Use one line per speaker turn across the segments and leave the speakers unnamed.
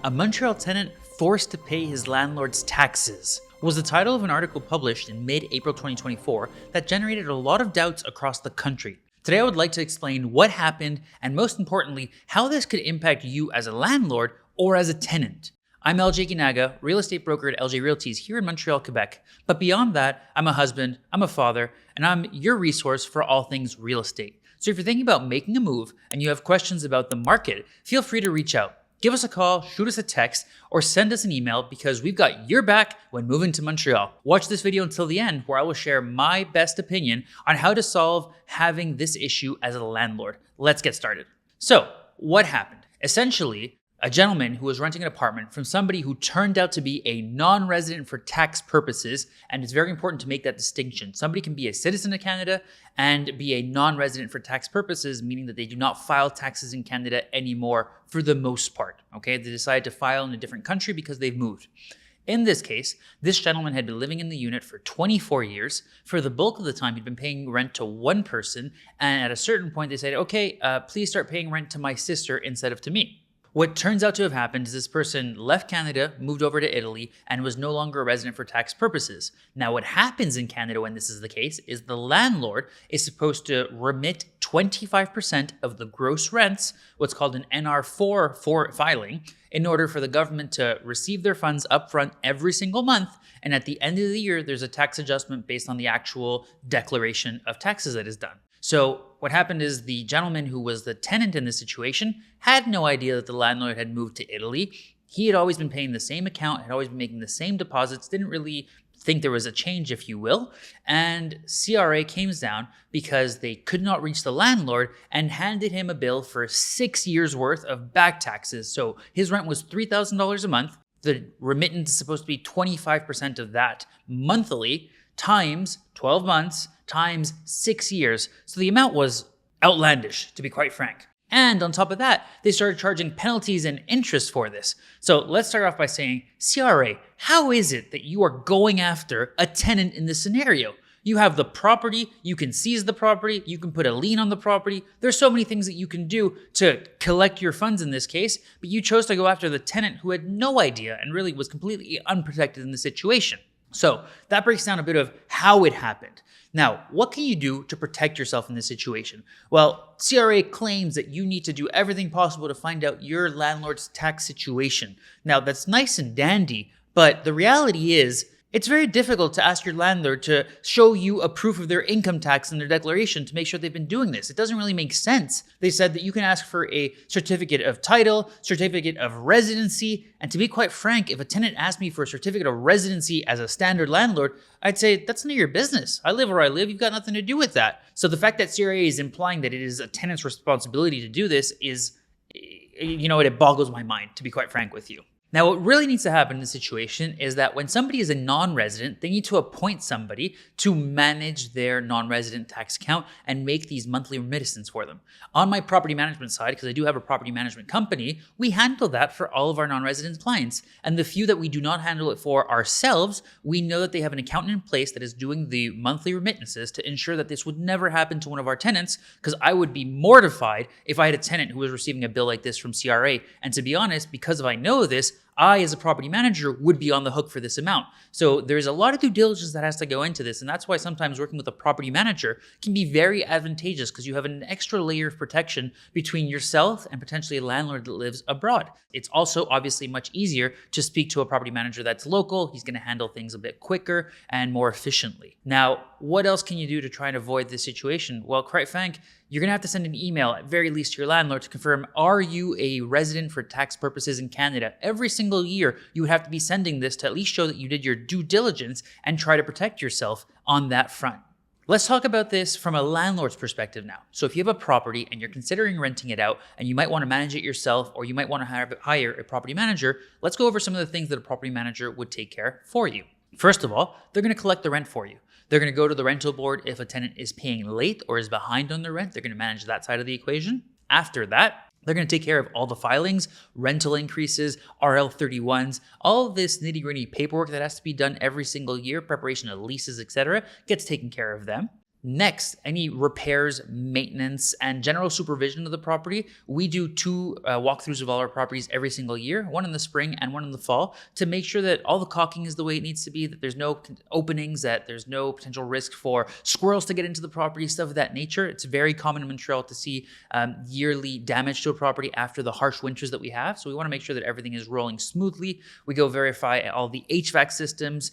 A Montreal tenant forced to pay his landlord's taxes was the title of an article published in mid-April 2024 that generated a lot of doubts across the country. Today I would like to explain what happened and, most importantly, how this could impact you as a landlord or as a tenant. I'm LJ Ginaga, real estate broker at LJ Realties here in Montreal, Quebec. But beyond that, I'm a husband, I'm a father, and I'm your resource for all things real estate. So if you're thinking about making a move and you have questions about the market, feel free to reach out. Give us a call, shoot us a text, or send us an email because we've got your back when moving to Montreal. Watch this video until the end where I will share my best opinion on how to solve having this issue as a landlord. Let's get started. So, what happened? Essentially, a gentleman who was renting an apartment from somebody who turned out to be a non-resident for tax purposes, and it's very important to make that distinction. Somebody can be a citizen of Canada and be a non-resident for tax purposes, meaning that they do not file taxes in Canada anymore for the most part, okay? They decide to file in a different country because they've moved. In this case, this gentleman had been living in the unit for 24 years. For the bulk of the time, he'd been paying rent to one person, and at a certain point, they said, okay, please start paying rent to my sister instead of to me. What turns out to have happened is this person left Canada, moved over to Italy, and was no longer a resident for tax purposes. Now, what happens in Canada when this is the case is the landlord is supposed to remit 25% of the gross rents, what's called an NR4 for filing, in order for the government to receive their funds upfront every single month. And at the end of the year, there's a tax adjustment based on the actual declaration of taxes that is done. So what happened is the gentleman who was the tenant in this situation had no idea that the landlord had moved to Italy. He had always been paying the same account, had always been making the same deposits, didn't really think there was a change, if you will. And CRA came down because they could not reach the landlord and handed him a bill for 6 years worth of back taxes. So his rent was $3,000 a month. The remittance is supposed to be 25% of that monthly times 12 months times 6 years. So the amount was outlandish, to be quite frank. And on top of that, they started charging penalties and interest for this. So let's start off by saying, CRA, how is it that you are going after a tenant in this scenario? You have the property, you can seize the property, you can put a lien on the property. There's so many things that you can do to collect your funds in this case, but you chose to go after the tenant who had no idea and really was completely unprotected in the situation. So that breaks down a bit of how it happened. Now, what can you do to protect yourself in this situation? Well, CRA claims that you need to do everything possible to find out your landlord's tax situation. Now, that's nice and dandy, but the reality is it's very difficult to ask your landlord to show you a proof of their income tax in their declaration to make sure they've been doing this. It doesn't really make sense. They said that you can ask for a certificate of title, certificate of residency, and to be quite frank, if a tenant asked me for a certificate of residency as a standard landlord, I'd say, that's none of your business. I live where I live. You've got nothing to do with that. So the fact that CRA is implying that it is a tenant's responsibility to do this is, it boggles my mind, to be quite frank with you. Now, what really needs to happen in this situation is that when somebody is a non-resident, they need to appoint somebody to manage their non-resident tax account and make these monthly remittances for them. On my property management side, because I do have a property management company, we handle that for all of our non-resident clients. And the few that we do not handle it for ourselves, we know that they have an accountant in place that is doing the monthly remittances to ensure that this would never happen to one of our tenants, because I would be mortified if I had a tenant who was receiving a bill like this from CRA. And to be honest, because if I know this, I, as a property manager, would be on the hook for this amount. So there's a lot of due diligence that has to go into this. And that's why sometimes working with a property manager can be very advantageous because you have an extra layer of protection between yourself and potentially a landlord that lives abroad. It's also obviously much easier to speak to a property manager that's local. He's going to handle things a bit quicker and more efficiently. Now, what else can you do to try and avoid this situation? Well, quite frank, you're going to have to send an email at very least to your landlord to confirm, are you a resident for tax purposes in Canada? Every single year, you would have to be sending this to at least show that you did your due diligence and try to protect yourself on that front. Let's talk about this from a landlord's perspective now. So if you have a property and you're considering renting it out and you might want to manage it yourself or you might want to hire a property manager, let's go over some of the things that a property manager would take care for you. First of all, they're going to collect the rent for you. They're going to go to the rental board if a tenant is paying late or is behind on their rent. They're going to manage that side of the equation. After that, they're going to take care of all the filings, rental increases, RL31s, all of this nitty-gritty paperwork that has to be done every single year, preparation of leases, etc., gets taken care of them. Next, any repairs, maintenance, and general supervision of the property. We do two walkthroughs of all our properties every single year, one in the spring and one in the fall, to make sure that all the caulking is the way it needs to be, that there's no openings, that there's no potential risk for squirrels to get into the property, stuff of that nature. It's very common in Montreal to see yearly damage to a property after the harsh winters that we have. So we want to make sure that everything is rolling smoothly. We go verify all the HVAC systems,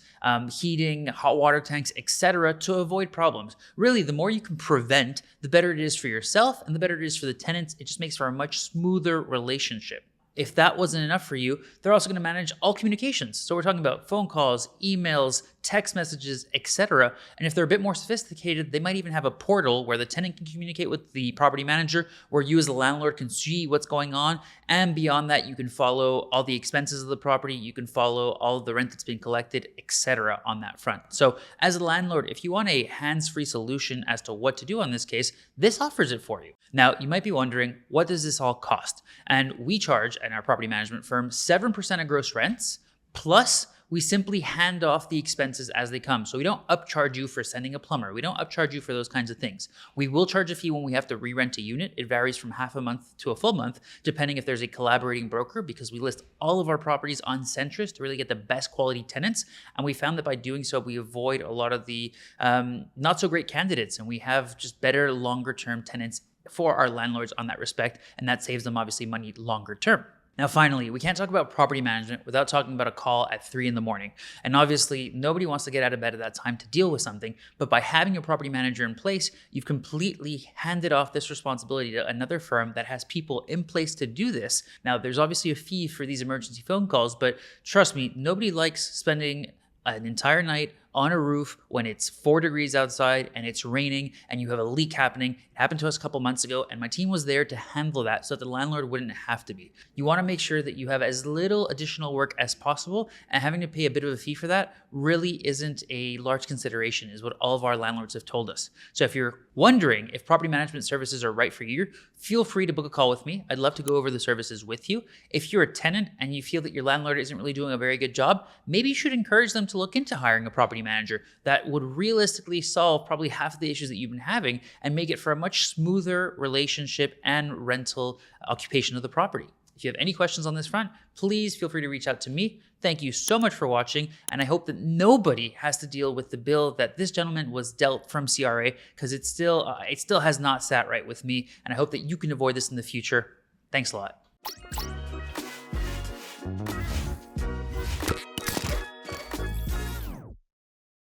heating, hot water tanks, etc., to avoid problems. Really, the more you can prevent, the better it is for yourself and the better it is for the tenants. It just makes for a much smoother relationship. If that wasn't enough for you, they're also going to manage all communications. So we're talking about phone calls, emails, text messages, etc. And if they're a bit more sophisticated, they might even have a portal where the tenant can communicate with the property manager, where you as a landlord can see what's going on. And beyond that, you can follow all the expenses of the property. You can follow all of the rent that's being collected, etc. on that front. So as a landlord, if you want a hands-free solution as to what to do on this case, this offers it for you. Now, you might be wondering, what does this all cost? And we charge at our property management firm 7% of gross rents, plus we simply hand off the expenses as they come. So we don't upcharge you for sending a plumber. We don't upcharge you for those kinds of things. We will charge a fee when we have to re-rent a unit. It varies from half a month to a full month, depending if there's a collaborating broker, because we list all of our properties on Centris to really get the best quality tenants. And we found that by doing so, we avoid a lot of the not so great candidates, and we have just better longer term tenants for our landlords on that respect. And that saves them obviously money longer term. Now, finally, we can't talk about property management without talking about a call at 3 a.m. And obviously, nobody wants to get out of bed at that time to deal with something. But by having a property manager in place, you've completely handed off this responsibility to another firm that has people in place to do this. Now, there's obviously a fee for these emergency phone calls, but trust me, nobody likes spending an entire night on a roof when it's 4 degrees outside and it's raining and you have a leak happening. It happened to us a couple months ago, and my team was there to handle that so that the landlord wouldn't have to be. You want to make sure that you have as little additional work as possible, and having to pay a bit of a fee for that really isn't a large consideration, is what all of our landlords have told us. So if you're wondering if property management services are right for you, feel free to book a call with me. I'd love to go over the services with you. If you're a tenant and you feel that your landlord isn't really doing a very good job, maybe you should encourage them to look into hiring a property manager that would realistically solve probably half of the issues that you've been having and make it for a much smoother relationship and rental occupation of the property. If you have any questions on this front, please feel free to reach out to me. Thank you so much for watching, and I hope that nobody has to deal with the bill that this gentleman was dealt from CRA, because it still has not sat right with me, and I hope that you can avoid this in the future. Thanks a lot.